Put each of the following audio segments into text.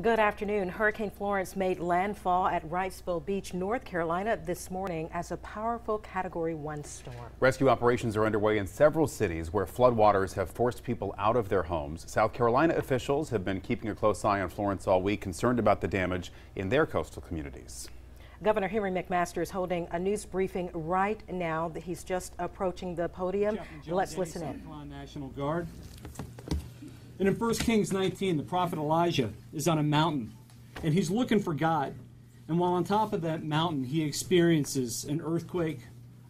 Good afternoon. Hurricane Florence made landfall at Wrightsville Beach, North Carolina this morning as a powerful Category 1 storm. Rescue operations are underway in several cities where floodwaters have forced people out of their homes. South Carolina officials have been keeping a close eye on Florence all week, concerned about the damage in their coastal communities. Governor Henry McMaster is holding a news briefing right now. He's just approaching the podium. Let's listen in. National Guard. And in 1 Kings 19, the prophet Elijah is on a mountain, and he's looking for God. And while on top of that mountain, he experiences an earthquake,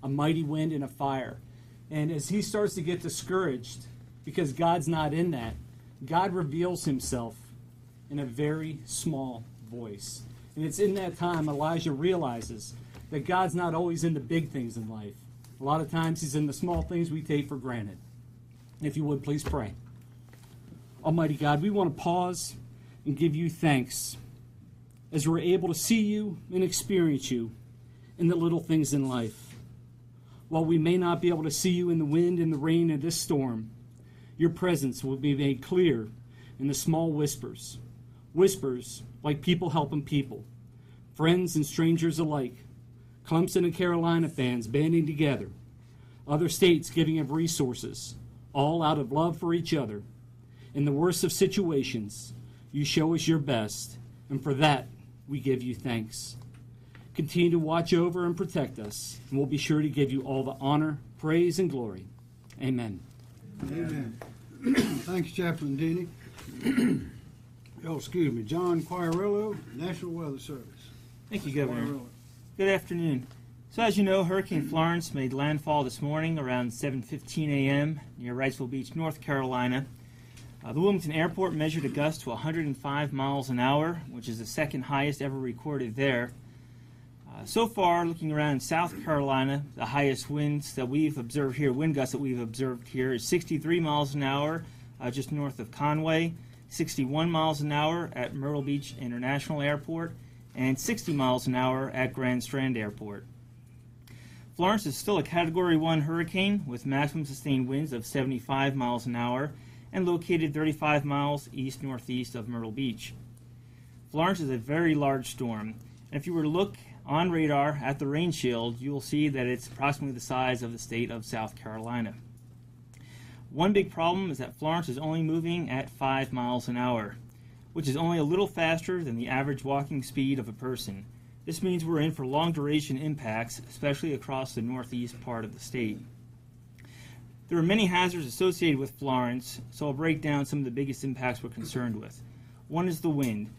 a mighty wind, and a fire. And as he starts to get discouraged, because God's not in that, God reveals himself in a very small voice. And it's in that time Elijah realizes that God's not always in the big things in life. A lot of times he's in the small things we take for granted. If you would, please pray. Almighty God, we want to pause and give you thanks as we're able to see you and experience you in the little things in life. While we may not be able to see you in the wind and the rain of this storm, your presence will be made clear in the small whispers. Whispers like people helping people, friends and strangers alike, Clemson and Carolina fans banding together, other states giving of resources, all out of love for each other. In the worst of situations, you show us your best, and for that, we give you thanks. Continue to watch over and protect us, and we'll be sure to give you all the honor, praise, and glory. Amen. Amen. Thanks, Chaplain Denny. Excuse me, John Quairillo, National Weather Service. Thank you, Governor. Good afternoon. So as you know, Hurricane Florence made landfall this morning around 7:15 a.m. near Wrightsville Beach, North Carolina. The Wilmington Airport measured a gust to 105 miles an hour, which is the second highest ever recorded there. So far, looking around South Carolina, the highest winds that we've observed here, wind gusts that we've observed here, is 63 miles an hour just north of Conway, 61 miles an hour at Myrtle Beach International Airport, and 60 miles an hour at Grand Strand Airport. Florence is still a Category 1 hurricane with maximum sustained winds of 75 miles an hour and located 35 miles east-northeast of Myrtle Beach. Florence is a very large storm, and if you were to look on radar at the rain shield, you will see that it's approximately the size of the state of South Carolina. One big problem is that Florence is only moving at 5 miles an hour, which is only a little faster than the average walking speed of a person. This means we're in for long-duration impacts, especially across the northeast part of the state. There are many hazards associated with Florence, so I'll break down some of the biggest impacts we're concerned with. One is the wind.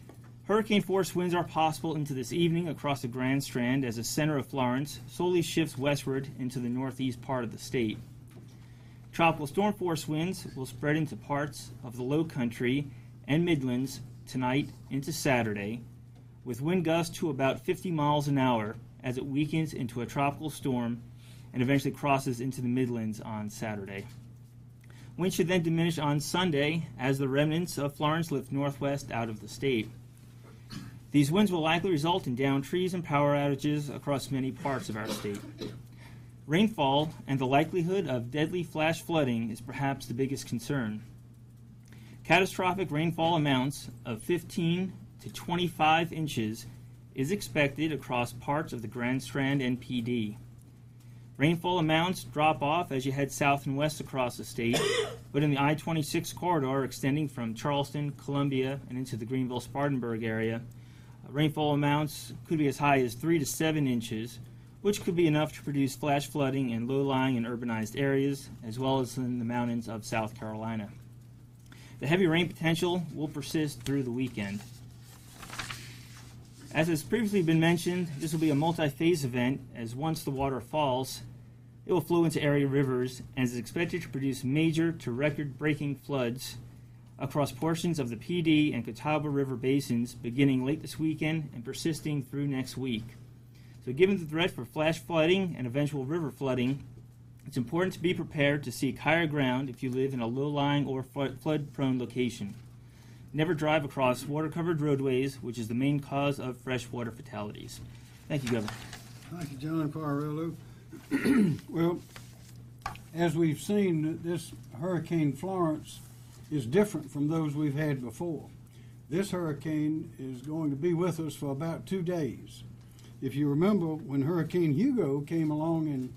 Hurricane-force winds are possible into this evening across the Grand Strand as the center of Florence slowly shifts westward into the northeast part of the state. Tropical storm-force winds will spread into parts of the Low Country and Midlands tonight into Saturday, with wind gusts to about 50 miles an hour as it weakens into a tropical storm and eventually crosses into the Midlands on Saturday. Winds should then diminish on Sunday as the remnants of Florence lift northwest out of the state. These winds will likely result in downed trees and power outages across many parts of our state. Rainfall and the likelihood of deadly flash flooding is perhaps the biggest concern. Catastrophic rainfall amounts of 15 to 25 inches is expected across parts of the Grand Strand and PD. Rainfall amounts drop off as you head south and west across the state, but in the I-26 corridor extending from Charleston, Columbia, and into the Greenville-Spartanburg area, rainfall amounts could be as high as 3 to 7 inches, which could be enough to produce flash flooding in low-lying and urbanized areas, as well as in the mountains of South Carolina. The heavy rain potential will persist through the weekend. As has previously been mentioned, this will be a multi-phase event, as once the water falls, it will flow into area rivers and is expected to produce major to record-breaking floods across portions of the PD and Catawba River basins beginning late this weekend and persisting through next week. So given the threat for flash flooding and eventual river flooding, it's important to be prepared to seek higher ground if you live in a low-lying or flood-prone location. Never drive across water-covered roadways, which is the main cause of freshwater fatalities. Thank you, Governor. Thank you, John Quairillo. Well, as we've seen, this Hurricane Florence is different from those we've had before. This hurricane is going to be with us for about 2 days. If you remember when Hurricane Hugo came along in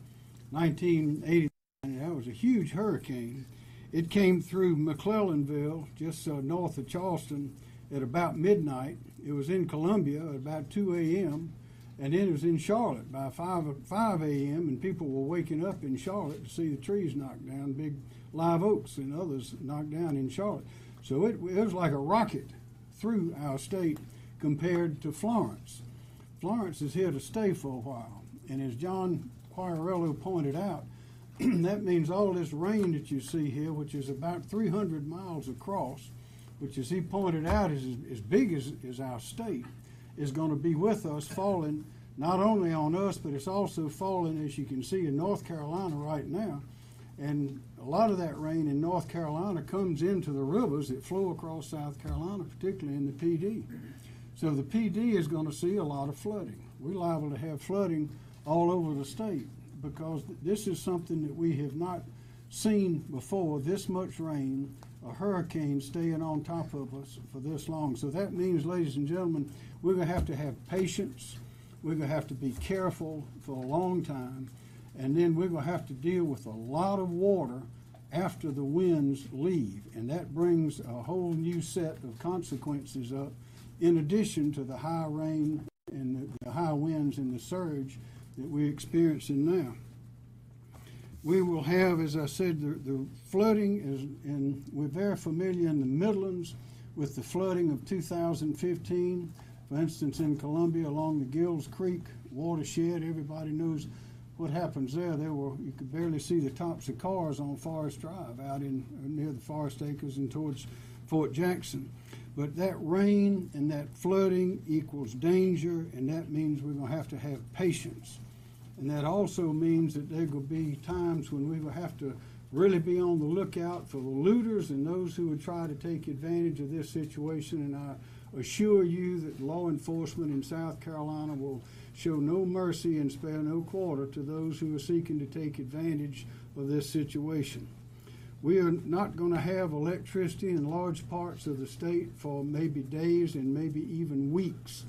1980, that was a huge hurricane. It came through McClellanville, just north of Charleston, at about midnight. It was in Columbia at about 2 a.m., and then it was in Charlotte by 5 a.m., and people were waking up in Charlotte to see the trees knocked down, big live oaks and others knocked down in Charlotte. So it was like a rocket through our state compared to Florence. Florence is here to stay for a while, and as John Quirello pointed out, that means all this rain that you see here, which is about 300 miles across, which as he pointed out is as big as our state, is going to be with us, falling not only on us, but it's also falling, as you can see, in North Carolina right now. And a lot of that rain in North Carolina comes into the rivers that flow across South Carolina, particularly in the PD. So the PD is going to see a lot of flooding. We're liable to have flooding all over the state because this is something that we have not seen before, this much rain, a hurricane staying on top of us for this long. So that means, ladies and gentlemen, we're going to have patience. We're going to have to be careful for a long time. And then we're going to have to deal with a lot of water after the winds leave. And that brings a whole new set of consequences up, in addition to the high rain and the high winds and the surge that we're experiencing now. We will have, as I said, the flooding is, and we're very familiar in the Midlands with the flooding of 2015. For instance, in Columbia along the Gills Creek watershed, everybody knows what happens there. You could barely see the tops of cars on Forest Drive out near the Forest Acres and towards Fort Jackson. But that rain and that flooding equals danger, and that means we're going to have patience. And that also means that there will be times when we will have to really be on the lookout for the looters and those who would try to take advantage of this situation. And I assure you that law enforcement in South Carolina will show no mercy and spare no quarter to those who are seeking to take advantage of this situation. We are not going to have electricity in large parts of the state for maybe days and maybe even weeks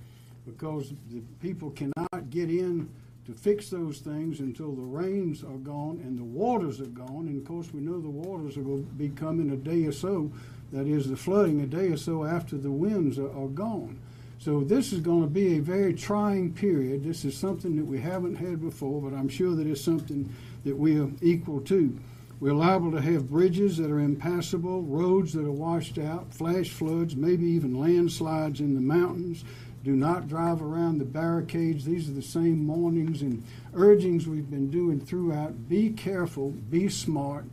because the people cannot get in to fix those things until the rains are gone and the waters are gone. And of course, we know the waters are going to be coming a day or so, that is the flooding, a day or so after the winds are gone. So this is going to be a very trying period. This is something that we haven't had before, but I'm sure that it's something that we are equal to. We're liable to have bridges that are impassable, roads that are washed out, flash floods, maybe even landslides in the mountains. Do not drive around the barricades. These are the same warnings and urgings we've been doing throughout. Be careful, be smart.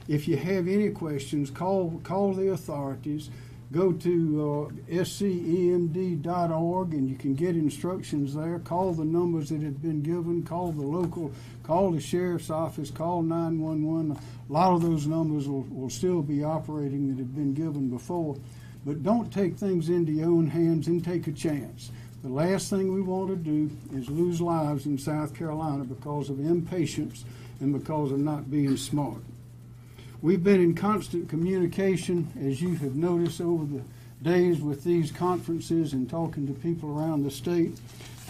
If you have any questions, call the authorities. Go to scemd.org and you can get instructions there. Call the numbers that have been given. Call the sheriff's office, call 911. A lot of those numbers will still be operating that have been given before. But don't take things into your own hands and take a chance. The last thing we want to do is lose lives in South Carolina because of impatience and because of not being smart. We've been in constant communication, as you have noticed over the days with these conferences and talking to people around the state,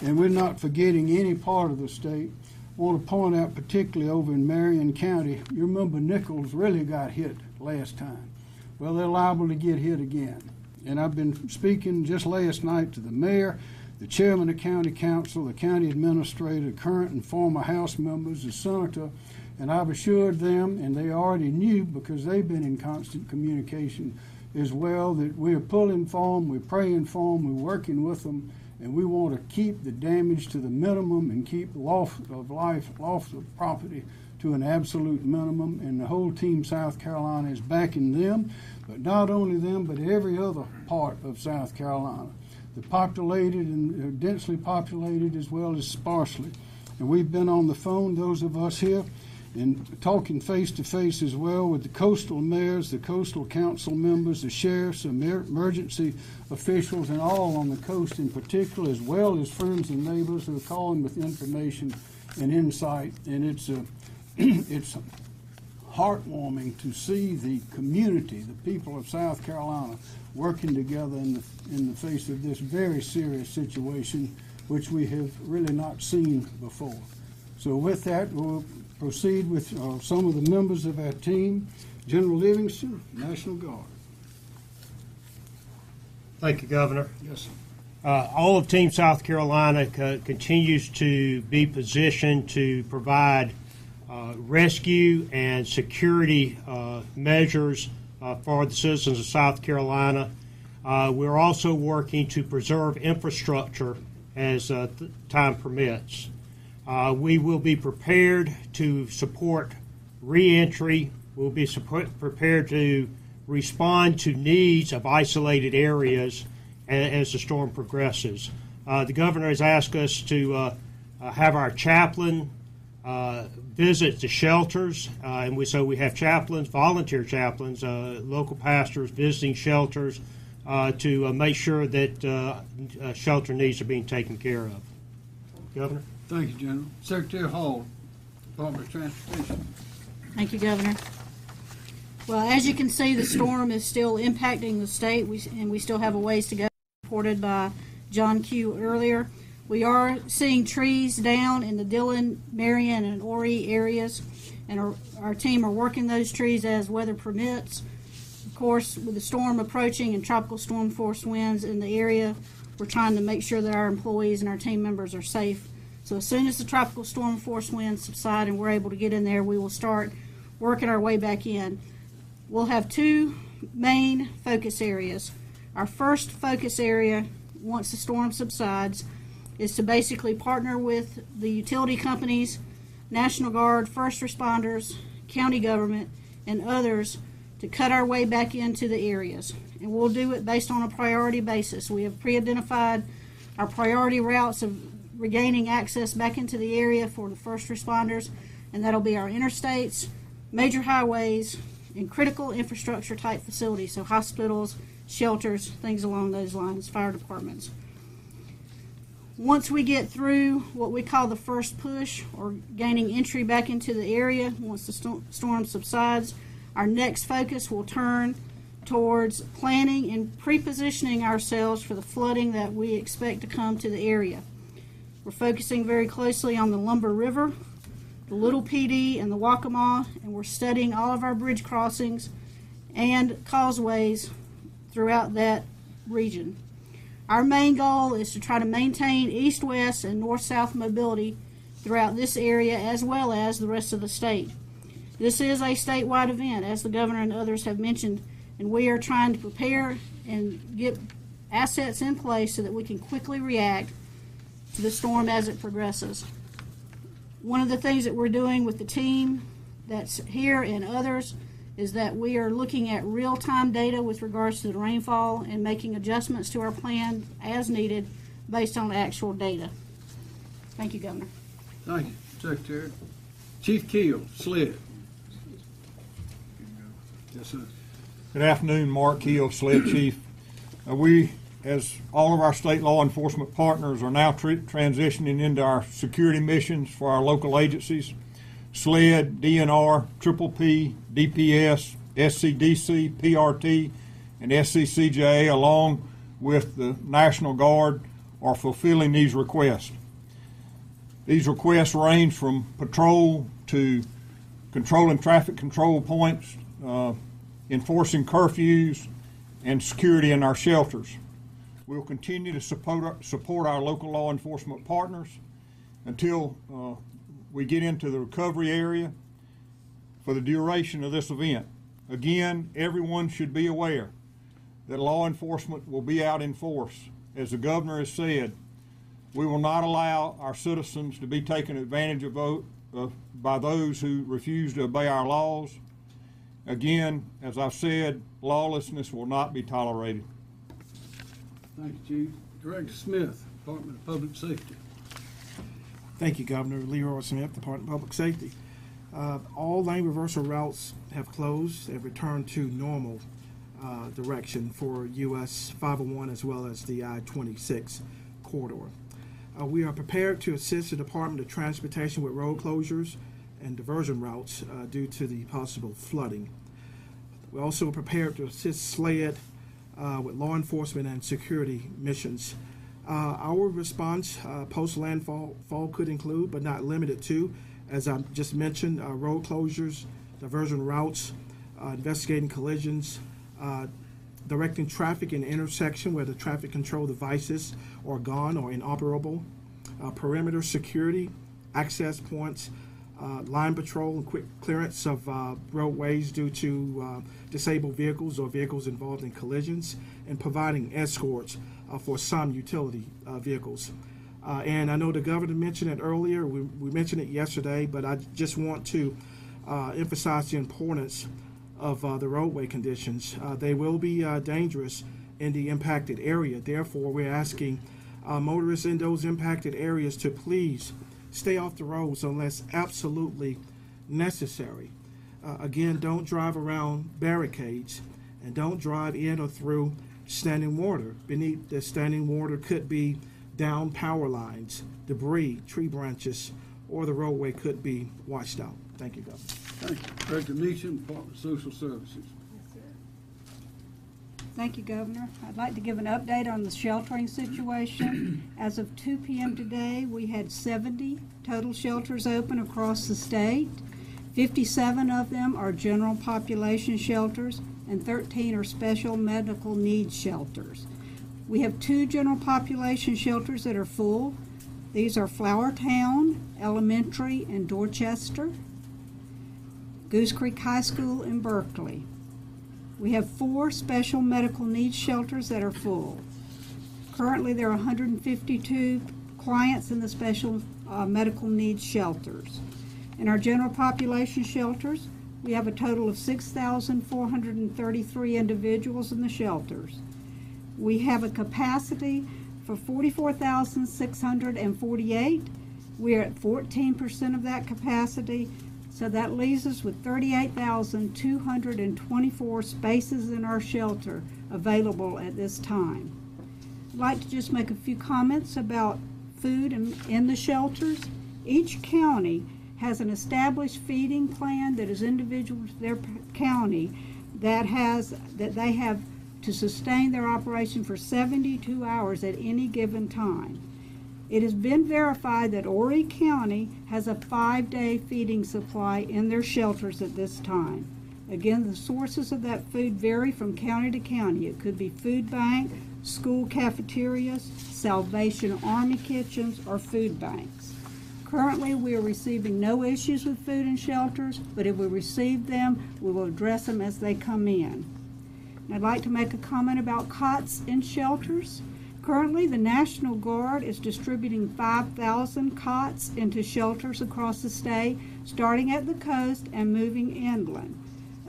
and we're not forgetting any part of the state. I want to point out particularly over in Marion County, you remember Nichols really got hit last time. Well, they're liable to get hit again. And I've been speaking just last night to the mayor, the chairman of county council, the county administrator, current and former House members, the senator, and I've assured them, and they already knew because they've been in constant communication as well, that we're pulling for them, we're praying for them, we're working with them, and we want to keep the damage to the minimum and keep loss of life, loss of property to an absolute minimum. And the whole team South Carolina is backing them, but not only them, but every other part of South Carolina, the populated and densely populated as well as sparsely. And we've been on the phone, those of us here, and talking face to face as well with the coastal mayors, the coastal council members, the sheriffs, emergency officials, and all on the coast in particular, as well as friends and neighbors who are calling with information and insight. And it's heartwarming to see the community, the people of South Carolina, working together in the face of this very serious situation, which we have really not seen before. So with that, we'll proceed with some of the members of our team. General Livingston, National Guard. Thank you, Governor. Yes, sir. All of Team South Carolina continues to be positioned to provide rescue and security measures for the citizens of South Carolina. We're also working to preserve infrastructure as time permits. We will be prepared to support reentry. We'll be prepared to respond to needs of isolated areas as the storm progresses. The governor has asked us to have our chaplain visit the shelters, and so we have chaplains, volunteer chaplains, local pastors visiting shelters to make sure that shelter needs are being taken care of. Governor? Thank you, General. Secretary Hall, Department of Transportation. Thank you, Governor. Well, as you can see, the storm is still impacting the state, and we still have a ways to go, reported by John Q. earlier. We are seeing trees down in the Dillon, Marion, and Horry areas, and our team are working those trees as weather permits. Of course, with the storm approaching and tropical storm force winds in the area, we're trying to make sure that our employees and our team members are safe. So as soon as the tropical storm force winds subside and we're able to get in there, we will start working our way back in. We'll have two main focus areas. Our first focus area, once the storm subsides, is to basically partner with the utility companies, National Guard, first responders, county government, and others to cut our way back into the areas. And we'll do it based on a priority basis. We have pre-identified our priority routes of regaining access back into the area for the first responders, and that'll be our interstates, major highways, and critical infrastructure type facilities, so hospitals, shelters, things along those lines, fire departments. Once we get through what we call the first push, or gaining entry back into the area, once the storm subsides, our next focus will turn towards planning and pre-positioning ourselves for the flooding that we expect to come to the area. We're focusing very closely on the Lumber River, the Little PD, and the Waccamaw, and we're studying all of our bridge crossings and causeways throughout that region. Our main goal is to try to maintain east-west and north-south mobility throughout this area as well as the rest of the state. This is a statewide event, as the governor and others have mentioned, and we are trying to prepare and get assets in place so that we can quickly react to the storm as it progresses. One of the things that we're doing with the team that's here and others is that we are looking at real-time data with regards to the rainfall and making adjustments to our plan as needed based on actual data. Thank you, Governor. Thank you, Secretary. Chief Keel, SLED. Yes, sir. Good afternoon, Mark Keel, SLED Chief. We, as all of our state law enforcement partners, are now transitioning into our security missions for our local agencies. SLED, DNR, Triple P, DPS, SCDC, PRT, and SCCJA, along with the National Guard, are fulfilling these requests. These requests range from patrol to controlling traffic control points, enforcing curfews, and security in our shelters. We'll continue to support our local law enforcement partners until we get into the recovery area for the duration of this event. Again, everyone should be aware that law enforcement will be out in force. As the governor has said, we will not allow our citizens to be taken advantage of by those who refuse to obey our laws. Again, as I've said, lawlessness will not be tolerated. Thank you, Chief. Director Smith, Department of Public Safety. Thank you, Governor. Leroy Smith, Department of Public Safety. All lane reversal routes have closed and returned to normal direction for US 501 as well as the I-26 corridor. We are prepared to assist the Department of Transportation with road closures and diversion routes due to the possible flooding. We're also prepared to assist SLED with law enforcement and security missions. Our response post-landfall could include, but not limited to, as I just mentioned, road closures, diversion routes, investigating collisions, directing traffic in intersection where the traffic control devices are gone or inoperable, perimeter security, access points, line patrol and quick clearance of roadways due to disabled vehicles or vehicles involved in collisions, and providing escorts for some utility vehicles. And I know the governor mentioned it earlier, we mentioned it yesterday, but I just want to emphasize the importance of the roadway conditions. They will be dangerous in the impacted area. Therefore, we're asking motorists in those impacted areas to please stay off the roads unless absolutely necessary. Again, don't drive around barricades and don't drive in or through standing water. Beneath the standing water could be down power lines, debris, tree branches, or the roadway could be washed out. Thank you, Governor. Thank you. Director Meacham, Department of Social Services. Thank you, Governor. I'd like to give an update on the sheltering situation. As of 2 p.m. today, we had 70 total shelters open across the state. 57 of them are general population shelters, and 13 are special medical needs shelters. We have 2 general population shelters that are full. These are Flowertown Elementary in Dorchester, Goose Creek High School in Berkeley. We have 4 special medical needs shelters that are full. Currently, there are 152 clients in the special medical needs shelters. In our general population shelters, we have a total of 6,433 individuals in the shelters. We have a capacity for 44,648. We are at 14% of that capacity. So that leaves us with 38,224 spaces in our shelter available at this time. I'd like to just make a few comments about food in the shelters. Each county has an established feeding plan that is individual to their county that they have to sustain their operation for 72 hours at any given time. It has been verified that Horry County has a 5-day feeding supply in their shelters at this time. Again, the sources of that food vary from county to county. It could be food bank, school cafeterias, Salvation Army kitchens, or food banks. Currently, we are receiving no issues with food in shelters, but if we receive them, we will address them as they come in. And I'd like to make a comment about cots in shelters. Currently, the National Guard is distributing 5,000 cots into shelters across the state, starting at the coast and moving inland.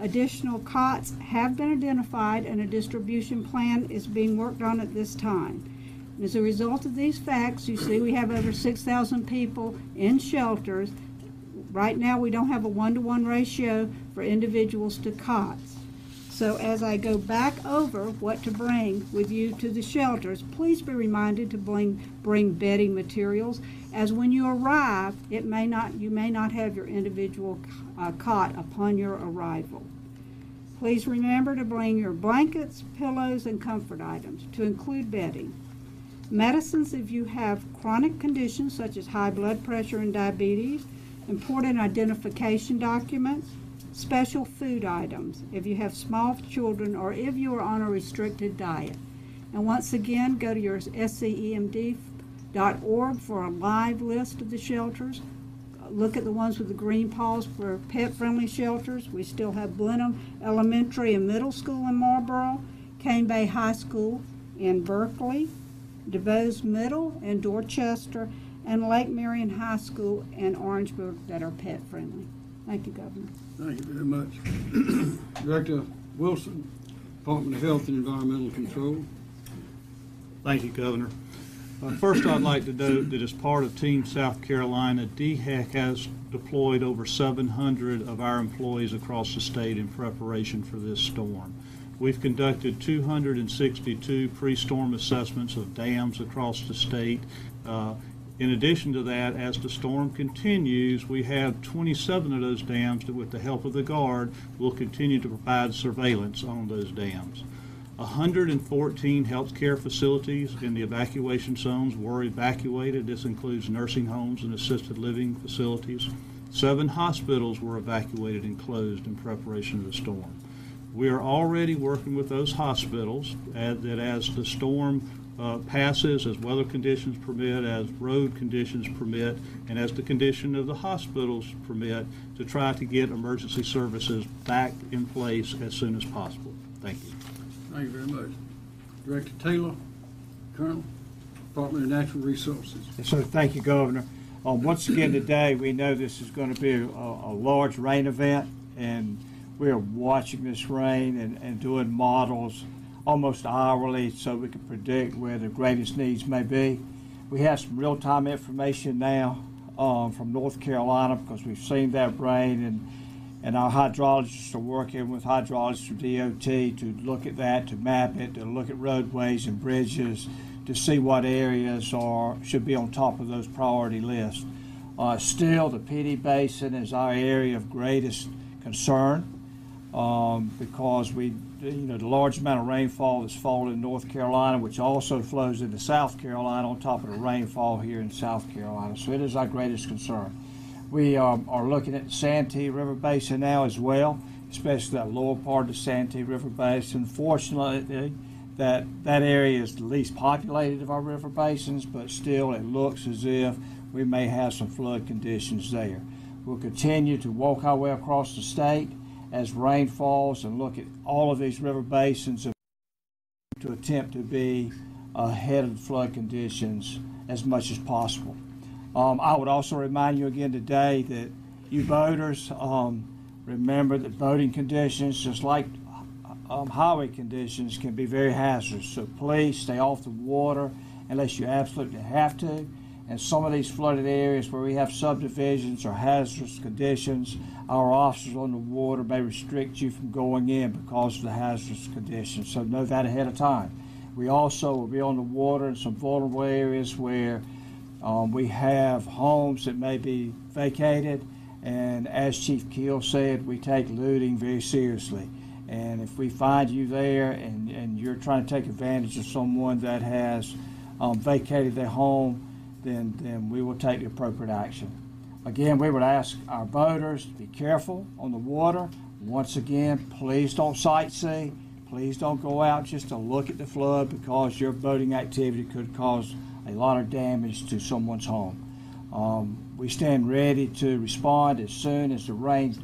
Additional cots have been identified and a distribution plan is being worked on at this time. And as a result of these facts, you see we have over 6,000 people in shelters. Right now, we don't have a 1-to-1 ratio for individuals to cots. So as I go back over what to bring with you to the shelters, please be reminded to bring bedding materials, as when you arrive, you may not have your individual cot upon your arrival. Please remember to bring your blankets, pillows, and comfort items, to include bedding. Medicines if you have chronic conditions such as high blood pressure and diabetes, important identification documents, special food items if you have small children or if you are on a restricted diet. And once again, go to your scemd.org for a live list of the shelters. Look at the ones with the green paws for pet-friendly shelters. We still have Blenheim Elementary and Middle School in Marlboro, Cane Bay High School in Berkeley, DeVos Middle in Dorchester, and Lake Marion High School in Orangeburg that are pet-friendly. Thank you, Governor. Thank you very much. Director Wilson, Department of Health and Environmental Control. Thank you, Governor. First, I'd like to note that as part of Team South Carolina, DHEC has deployed over 700 of our employees across the state in preparation for this storm. We've conducted 262 pre-storm assessments of dams across the state. In addition to that, as the storm continues, we have 27 of those dams that, with the help of the Guard, will continue to provide surveillance on those dams. 114 healthcare facilities in the evacuation zones were evacuated. This includes nursing homes and assisted living facilities. 7 hospitals were evacuated and closed in preparation of the storm. We are already working with those hospitals as the storm passes, as weather conditions permit, as road conditions permit, and as the condition of the hospitals permit, to try to get emergency services back in place as soon as possible. Thank you. Thank you very much. Director Taylor, Colonel, Department of Natural Resources. Yes, sir. Thank you, Governor. Once again today, we know this is going to be a large rain event, and we are watching this rain and doing models almost hourly so we can predict where the greatest needs may be. We have some real-time information now from North Carolina because we've seen that rain, and our hydrologists are working with hydrologists from DOT to look at that, to map it, to look at roadways and bridges, to see what areas should be on top of those priority lists. Still, the PD Basin is our area of greatest concern because the large amount of rainfall that's fallen in North Carolina, which also flows into South Carolina on top of the rainfall here in South Carolina. So it is our greatest concern. We are looking at the Santee River Basin now as well, especially that lower part of the Santee River Basin. Fortunately, that area is the least populated of our river basins, but still it looks as if we may have some flood conditions there. We'll continue to walk our way across the state as rain falls and look at all of these river basins to attempt to be ahead of the flood conditions as much as possible. I would also remind you again today that you boaters remember that boating conditions, just like highway conditions, can be very hazardous. So please stay off the water unless you absolutely have to. And some of these flooded areas where we have subdivisions or hazardous conditions, our officers on the water may restrict you from going in because of the hazardous conditions. So know that ahead of time. We also will be on the water in some vulnerable areas where we have homes that may be vacated. And as Chief Keel said, we take looting very seriously. And if we find you there and you're trying to take advantage of someone that has vacated their home, then we will take the appropriate action. Again, we would ask our boaters to be careful on the water. Once again, please don't sightsee. Please don't go out just to look at the flood because your boating activity could cause a lot of damage to someone's home. We stand ready to respond as soon as the rain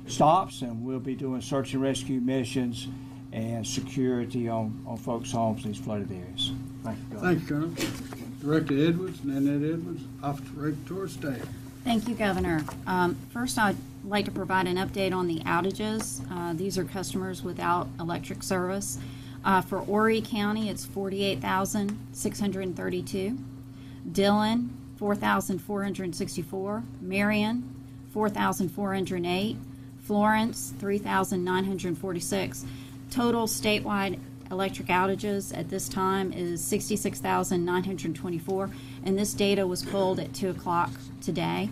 stops, and we'll be doing search and rescue missions and security on folks' homes in these flooded areas. Thank you, Governor. Thank you, Colonel. Director Edwards, Nanette Edwards, Office of Regulatory Staff. Thank you, Governor. First, I'd like to provide an update on the outages. These are customers without electric service. For Horry County, it's 48,632. Dillon, 4,464. Marion, 4,408. Florence, 3,946. Total statewide electric outages at this time is 66,924, and this data was pulled at 2 o'clock today.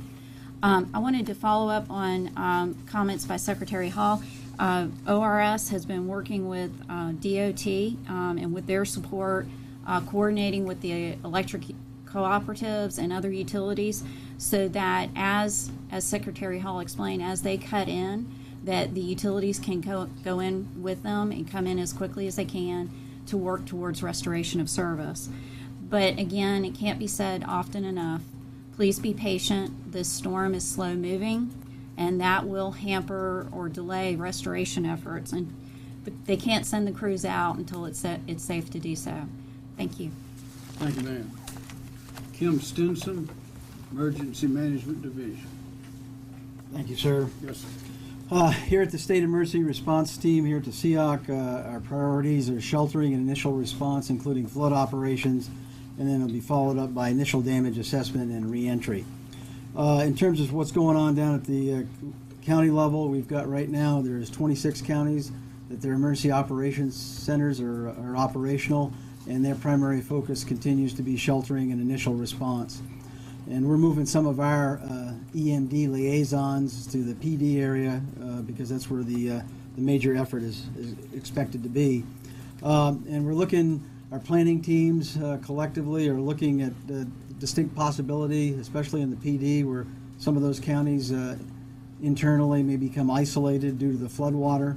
I wanted to follow up on comments by Secretary Hall. ORS has been working with DOT and with their support, coordinating with the electric cooperatives and other utilities so that as Secretary Hall explained, as they cut in, that the utilities can go in with them and come in as quickly as they can to work towards restoration of service. But again, it can't be said often enough. Please be patient. This storm is slow moving, and that will hamper or delay restoration efforts. But they can't send the crews out until it's safe to do so. Thank you. Thank you, ma'am. Kim Stinson, Emergency Management Division. Thank you, sir. Yes, sir. Here at the State Emergency Response Team, here at the SEOC, our priorities are sheltering and initial response, including flood operations, and then it'll be followed up by initial damage assessment and reentry. In terms of what's going on down at the county level, we've got right now, there's 26 counties that their emergency operations centers are operational. and their primary focus continues to be sheltering and initial response. And we're moving some of our EMD liaisons to the PD area because that's where the major effort is expected to be. And we're looking, our planning teams collectively are looking at distinct possibility, especially in the PD, where some of those counties internally may become isolated due to the floodwater.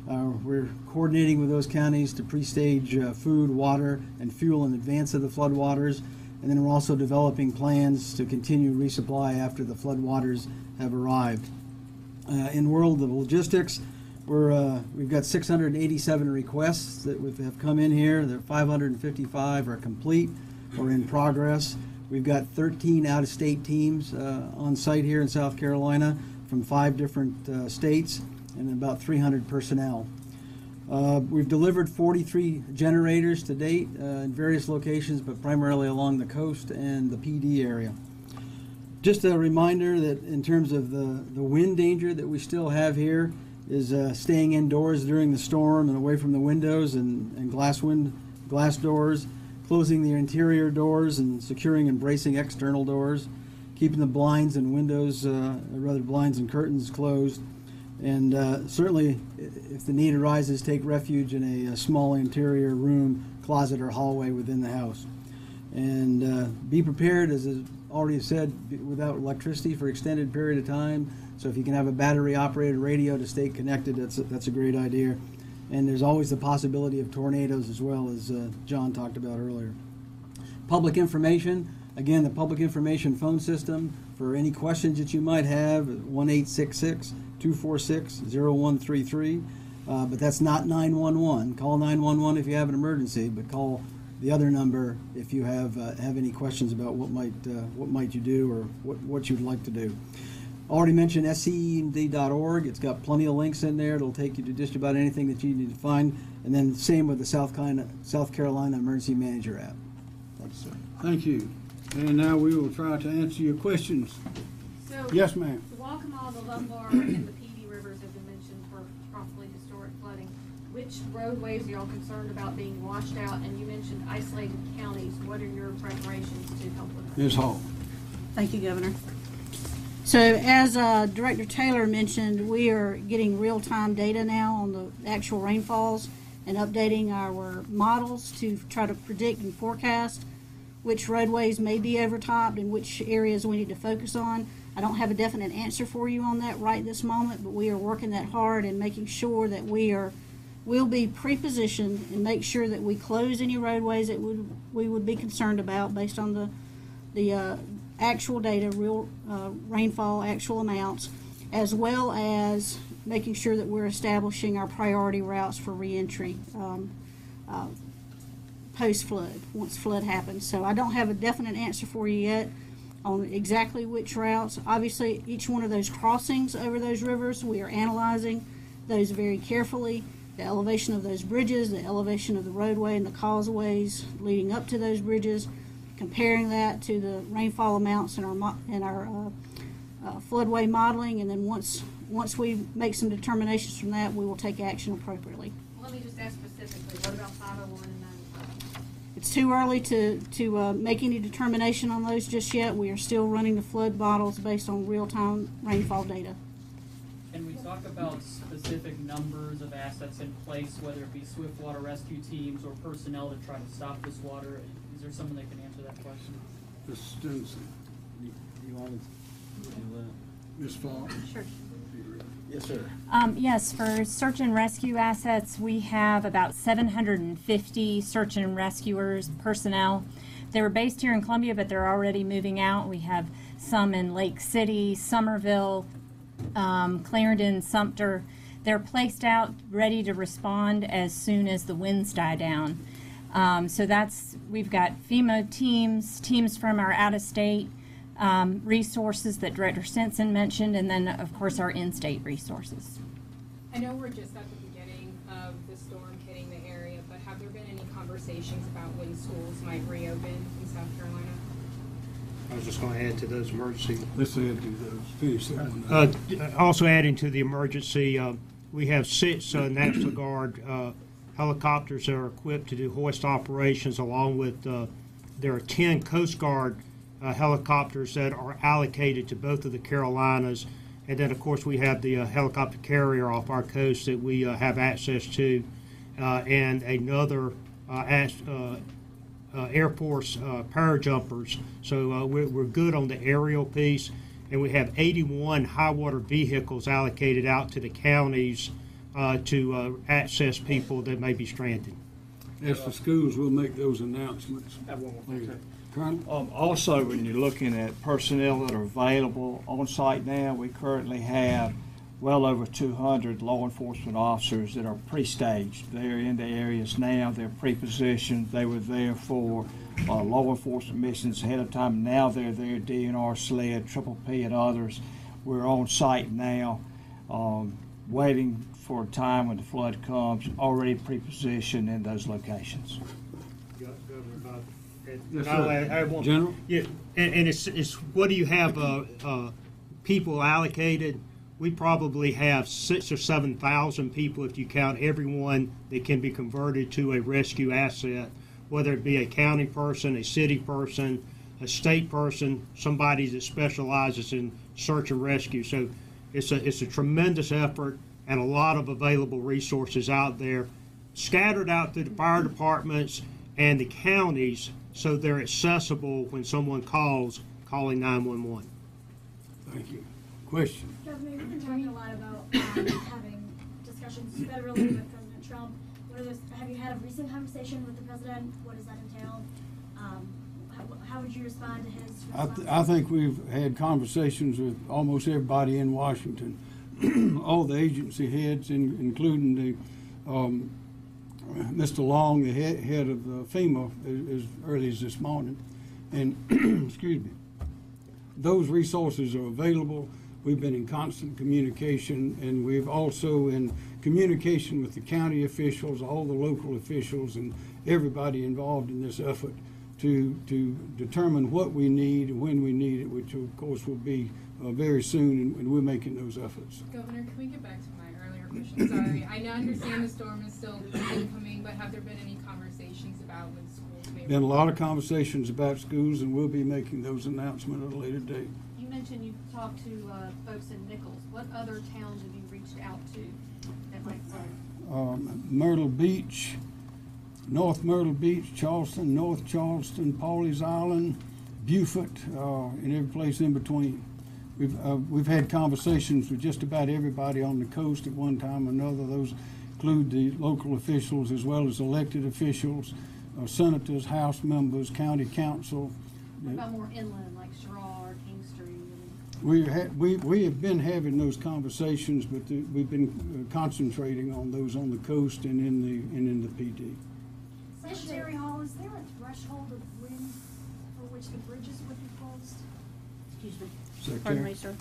We're coordinating with those counties to pre-stage food, water, and fuel in advance of the floodwaters. And then we're also developing plans to continue resupply after the floodwaters have arrived. In world of logistics, we've got 687 requests that have come in here. 555 are complete or in progress. We've got 13 out-of-state teams on site here in South Carolina from 5 different states and about 300 personnel. We've delivered 43 generators to date in various locations, but primarily along the coast and the PD area. Just a reminder that in terms of the wind danger that we still have here is staying indoors during the storm and away from the windows and glass doors, closing the interior doors and securing and bracing external doors, keeping the blinds and windows, blinds and curtains closed. And certainly, if the need arises, take refuge in a small interior room, closet, or hallway within the house. And be prepared, as is already said, without electricity for extended period of time. So if you can have a battery-operated radio to stay connected, that's a great idea. And there's always the possibility of tornadoes as well, as John talked about earlier. Public information, again, the public information phone system for any questions that you might have, 1-866-246-0133. But that's not 911. Call 911 if you have an emergency, but call the other number if you have any questions about what might you do or what you'd like to do. Already mentioned scemd.org. It's got plenty of links in there. It'll take you to just about anything that you need to find. And then same with the South Carolina Emergency Manager app. Thanks, sir. Thank you. And now we will try to answer your questions. So, yes, ma'am. The Waccamaw, the Lombard, and the PD rivers have been mentioned for possibly historic flooding. Which roadways are y'all concerned about being washed out? And you mentioned isolated counties. What are your preparations to help with that? Ms. Hall. Thank you, Governor. So as Director Taylor mentioned, we are getting real-time data now on the actual rainfalls and updating our models to try to predict and forecast which roadways may be overtopped and which areas we need to focus on. I don't have a definite answer for you on that right this moment, but we are working that hard and making sure that we'll be pre-positioned and make sure that we close any roadways that we would be concerned about based on the actual data, real rainfall, actual amounts, as well as making sure that we're establishing our priority routes for reentry post-flood, once flood happens. So I don't have a definite answer for you yet on exactly which routes. Obviously, each one of those crossings over those rivers, we are analyzing those very carefully. The elevation of those bridges, the elevation of the roadway and the causeways leading up to those bridges, comparing that to the rainfall amounts in our floodway modeling, and then once we make some determinations from that, we will take action appropriately. Well, let me just ask specifically, what about 501 and 95? It's too early to make any determination on those just yet. We are still running the flood models based on real-time rainfall data. Can we talk about specific numbers of assets in place, whether it be swift water rescue teams or personnel to try to stop this water? Is there someone that can answer that question? Ms. Stinson. You want to do Ms. Falk. Sure. Yes, sir. Yes, for search and rescue assets, we have about 750 search and rescuers personnel. They were based here in Columbia, but they're already moving out. We have some in Lake City, Somerville, Clarendon, Sumter. They're placed out ready to respond as soon as the winds die down. So we've got FEMA teams from our out-of-state resources that Director Stinson mentioned, and then of course our in-state resources. I know we're just at the beginning of the storm hitting the area, but have there been any conversations about when schools might reopen in South Carolina? I was just going to add to those emergency. Let's add to those. Finish that one. Also adding to the emergency, we have 6 National Guard helicopters that are equipped to do hoist operations, along with there are 10 Coast Guard helicopters that are allocated to both of the Carolinas. And then, of course, we have the helicopter carrier off our coast that we have access to, and another Air Force parajumpers. So we're good on the aerial piece, and we have 81 high water vehicles allocated out to the counties to access people that may be stranded. As for schools, we'll make those announcements later. Also, when you're looking at personnel that are available on site now, we currently have well over 200 law enforcement officers that are pre-staged. They're in the areas now, they're pre-positioned, they were there for law enforcement missions ahead of time. Now they're there, DNR, SLED, Triple P, and others. We're on site now, waiting for a time when the flood comes, already pre-positioned in those locations. Yes, sir. General? Yeah, and it's what do you have people allocated? We probably have 6,000 or 7,000 people if you count everyone that can be converted to a rescue asset, whether it be a county person, a city person, a state person, somebody that specializes in search and rescue. So it's a tremendous effort and a lot of available resources out there, scattered out through the fire departments and the counties, so they're accessible when someone calling 911. Thank you. Question? Governor, we've been talking a lot about having discussions federally with President Trump. Have you had a recent conversation with the president? What does that entail? How would you respond to his response? I think we've had conversations with almost everybody in Washington, all the agency heads, including the Mr. Long, the head of FEMA, as early as this morning. And excuse me, those resources are available. We've been in constant communication, and we've also in communication with the county officials, all the local officials, and everybody involved in this effort to determine what we need and when we need it, which of course will be very soon, and we're making those efforts. Governor, can we get back to my earlier question? Sorry, I understand the storm is still incoming, but have there been any conversations about when schools may... Been a lot of conversations about schools, and we'll be making those announcements at a later date. You mentioned you've talked to folks in Nichols. What other towns have you reached out to that might flood? Myrtle Beach, North Myrtle Beach, Charleston, North Charleston, Pawleys Island, Beaufort, and every place in between. We've had conversations with just about everybody on the coast at one time or another. Those include the local officials as well as elected officials, senators, House members, county council. What about more inland, like Sherrall or King Street? We have been having those conversations, but we've been concentrating on those on the coast and in the PD. Secretary Hall, is there a threshold of wind for which the bridges would be closed? Excuse me. Secretary? Pardon me, sir.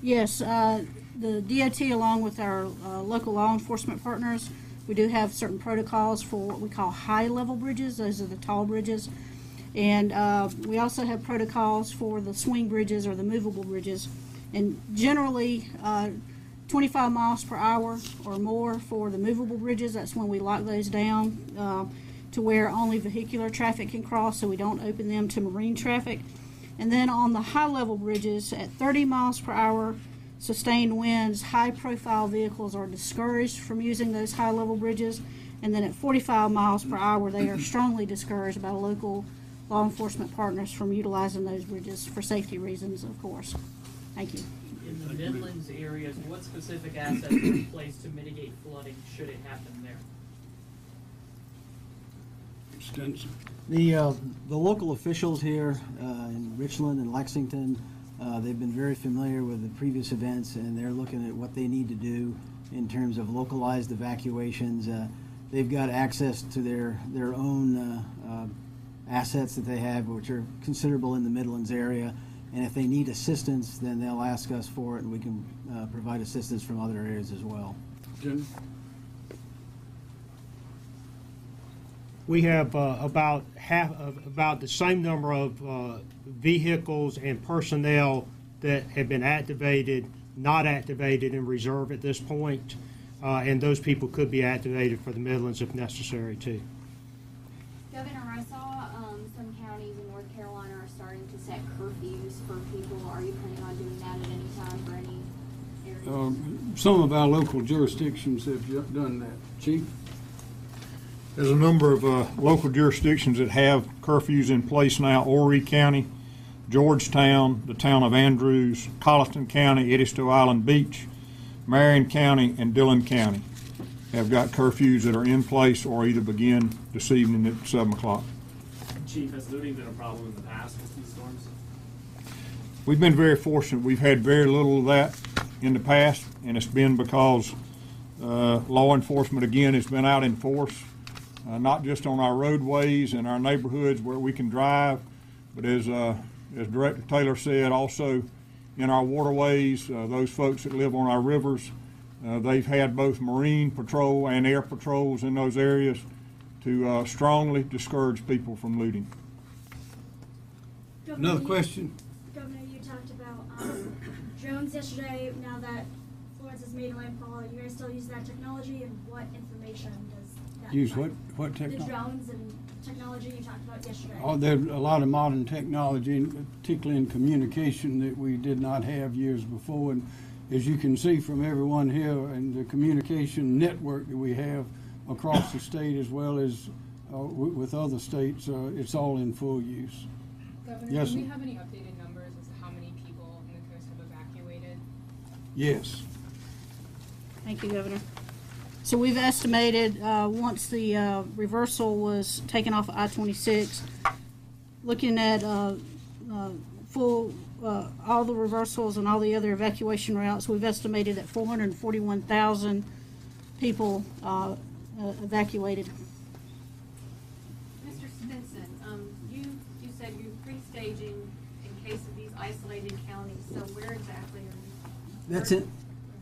Yes, the DOT, along with our local law enforcement partners, we do have certain protocols for what we call high-level bridges. Those are the tall bridges. And we also have protocols for the swing bridges or the movable bridges. And generally, 25 miles per hour or more for the movable bridges. That's when we lock those down to where only vehicular traffic can cross, so we don't open them to marine traffic. And then on the high-level bridges, at 30 miles per hour, sustained winds, high-profile vehicles are discouraged from using those high-level bridges. And then at 45 miles per hour, they are strongly discouraged by local law enforcement partners from utilizing those bridges for safety reasons, of course. Thank you. In the Midlands areas, what specific assets are in place to mitigate flooding should it happen there? Extensive. The local officials here in Richland and Lexington, they've been very familiar with the previous events, and they're looking at what they need to do in terms of localized evacuations. They've got access to their own assets that they have, which are considerable in the Midlands area. And if they need assistance, then they'll ask us for it, and we can provide assistance from other areas as well. Jim? We have about the same number of vehicles and personnel that have been activated, not activated in reserve at this point. and those people could be activated for the Midlands if necessary too. Governor, I saw some counties in North Carolina are starting to set curfews for people. Are you planning on doing that at any time for any areas? Some of our local jurisdictions have done that. Chief? There's a number of local jurisdictions that have curfews in place now. Horry County, Georgetown, the town of Andrews, Colleton County, Edisto Island Beach, Marion County, and Dillon County have got curfews that are in place or either begin this evening at 7 o'clock. Chief, has looting been a problem in the past with these storms? We've been very fortunate. We've had very little of that in the past, and it's been because law enforcement, again, has been out in force, not just on our roadways and our neighborhoods where we can drive, but as Director Taylor said, also in our waterways, those folks that live on our rivers, they've had both Marine Patrol and Air Patrols in those areas to strongly discourage people from looting. Another question? Governor, you talked about drones yesterday. Now that Florence has made landfall, you guys still use that technology, and what information does that Use provide? what technology? The drones and technology you talked about yesterday. Oh, there's a lot of modern technology, particularly in communication, that we did not have years before. And as you can see from everyone here, and the communication network that we have across the state as well as with other states, it's all in full use. Governor, Yes, do we sir. have any updated numbers as to how many people in the coast have evacuated? Yes. Thank you, Governor. So we've estimated, once the reversal was taken off of I-26, looking at full, all the reversals and all the other evacuation routes, we've estimated that 441,000 people evacuated. Mr. Stinson, you said you're pre-staging in case of these isolated counties, so where exactly are you? That's it.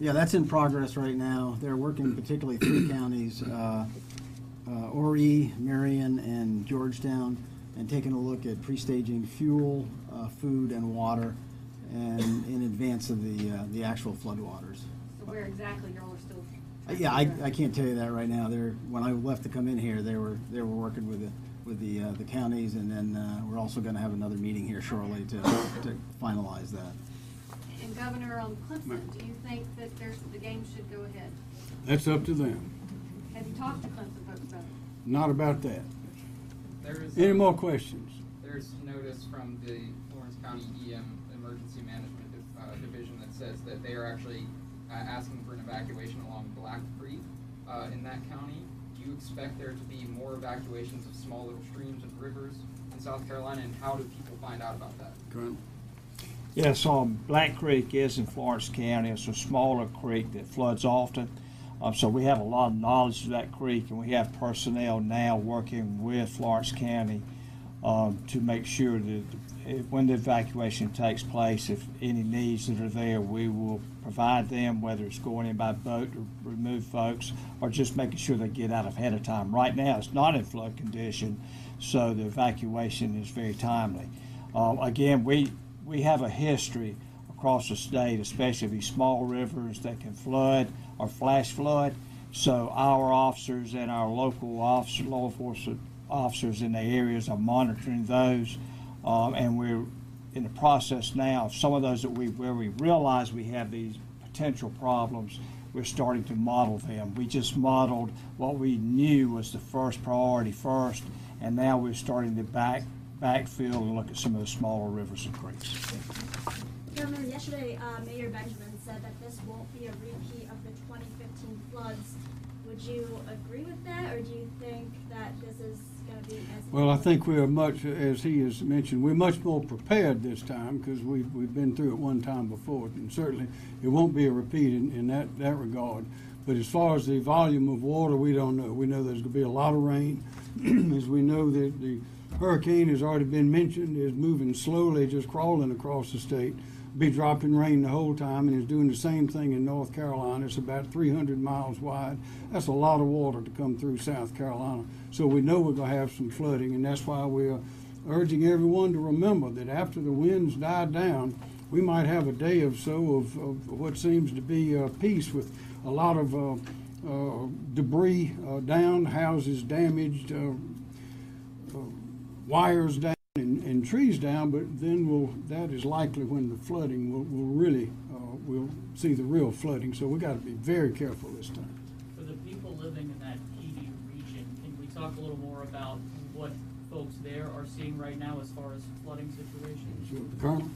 Yeah, that's in progress right now. They're working particularly 3 counties, Horry, Marion, and Georgetown, and taking a look at pre-staging fuel, food, and water, and in advance of the actual floodwaters. So where exactly y'all are still? Yeah, I can't tell you that right now. When I left to come in here, they were working with the counties, and then we're also going to have another meeting here shortly to finalize that. And Governor, Clemson, do you think that the game should go ahead? That's up to them. Have you talked to Clemson folks about it? Not about that. There is, Any more questions? There's notice from the Florence County EM Emergency Management Division that says that they are actually asking for an evacuation along Black Creek in that county. Do you expect there to be more evacuations of small little streams and rivers in South Carolina, and how do people find out about that? Colonel? Yes, Black Creek is in Florence County. It's a smaller creek that floods often. So we have a lot of knowledge of that creek, and we have personnel now working with Florence County to make sure that when the evacuation takes place, if any needs that are there, we will provide them, whether it's going in by boat to remove folks or just making sure they get out ahead of time. Right now, it's not in flood condition, so the evacuation is very timely. Again, we have a history across the state, especially these small rivers that can flood or flash flood. So our officers and our local law enforcement officers in the areas are monitoring those, and we're in the process now of some of those where we realize we have these potential problems. We're starting to model them. We just modeled what we knew was the first priority first, and now we're starting to backfill and look at some of the smaller rivers and creeks. Governor, yesterday Mayor Benjamin said that this won't be a repeat of the 2015 floods. Would you agree with that, or do you think that this is going to be as... Well, I think we are much, as he has mentioned, we're much more prepared this time because we've been through it one time before, and certainly it won't be a repeat in that regard. But as far as the volume of water, we don't know. We know there's going to be a lot of rain, as we know that the hurricane has already been mentioned, is moving slowly, just crawling across the state. Be dropping rain the whole time, and is doing the same thing in North Carolina. It's about 300 miles wide. That's a lot of water to come through South Carolina. So we know we're going to have some flooding, and that's why we're urging everyone to remember that after the winds die down, we might have a day or so of what seems to be peace, with a lot of debris down, houses damaged, wires down, and trees down, but then that is likely when the flooding we'll see the real flooding. So we got to be very careful this time. For the people living in that PD region, can we talk a little more about what folks there are seeing right now as far as flooding situations? Sure. Colonel?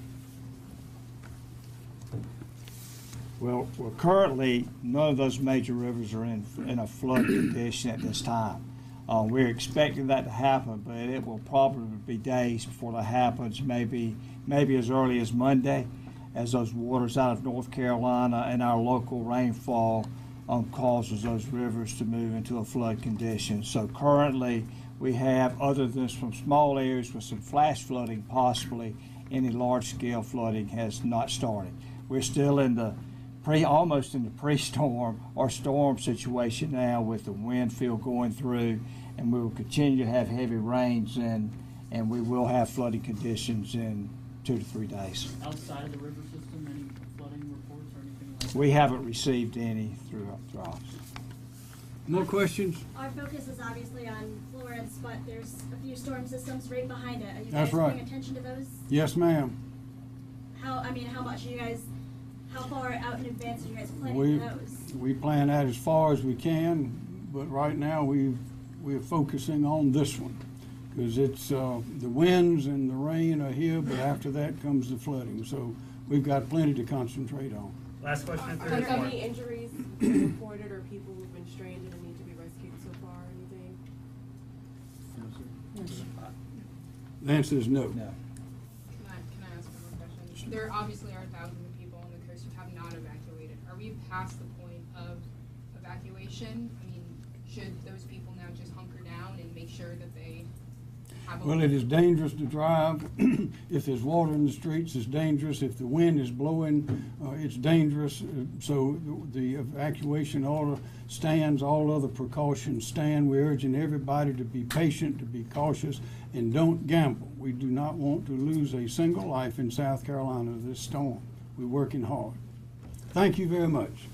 Well, currently, none of those major rivers are in a flood condition at this time. We're expecting that to happen, but it will probably be days before that happens, maybe as early as Monday, as those waters out of North Carolina and our local rainfall causes those rivers to move into a flood condition. So currently, we have, other than some small areas with some flash flooding possibly, any large-scale flooding has not started. We're still in the almost in the pre-storm or storm situation now, with the wind field going through, and we will continue to have heavy rains, and we will have flooding conditions in 2 to 3 days. Outside of the river system, any flooding reports or anything like that? We haven't received any through us. More questions? Our focus is obviously on Florence, but there's a few storm systems right behind it. Are you That's guys right. paying attention to those? Yes, ma'am. How much are you guys, how far out in advance are you guys planning for those? We plan out as far as we can, but right now we're focusing on this one, because it's the winds and the rain are here, but after that comes the flooding. So we've got plenty to concentrate on. Last question. Are there any injuries reported or people who've been stranded and need to be rescued so far or anything? The answer is no. Can I ask one more question? There obviously are thousands of people on the coast who have not evacuated. Are we past the point of evacuation? I mean, should those people now just hunker down and make sure that they have a... Well, it is dangerous to drive. If there's water in the streets, it's dangerous. If the wind is blowing, it's dangerous. So the evacuation order stands. All other precautions stand. We're urging everybody to be patient, to be cautious, and don't gamble. We do not want to lose a single life in South Carolina this storm. We're working hard. Thank you very much.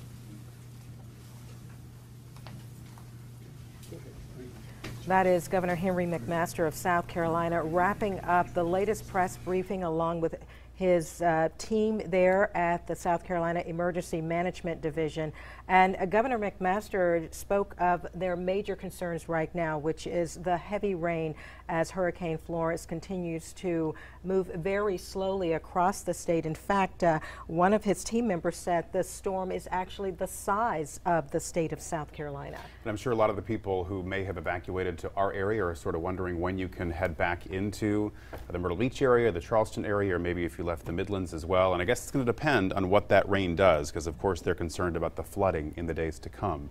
That is Governor Henry McMaster of South Carolina wrapping up the latest press briefing along with his team there at the South Carolina Emergency Management Division. And Governor McMaster spoke of their major concerns right now, which is the heavy rain as Hurricane Florence continues to move very slowly across the state. In fact, one of his team members said the storm is actually the size of the state of South Carolina. And I'm sure a lot of the people who may have evacuated to our area are sort of wondering when you can head back into the Myrtle Beach area, the Charleston area, or maybe if you left the Midlands as well. And I guess it's going to depend on what that rain does, because of course they're concerned about the flooding in the days to come.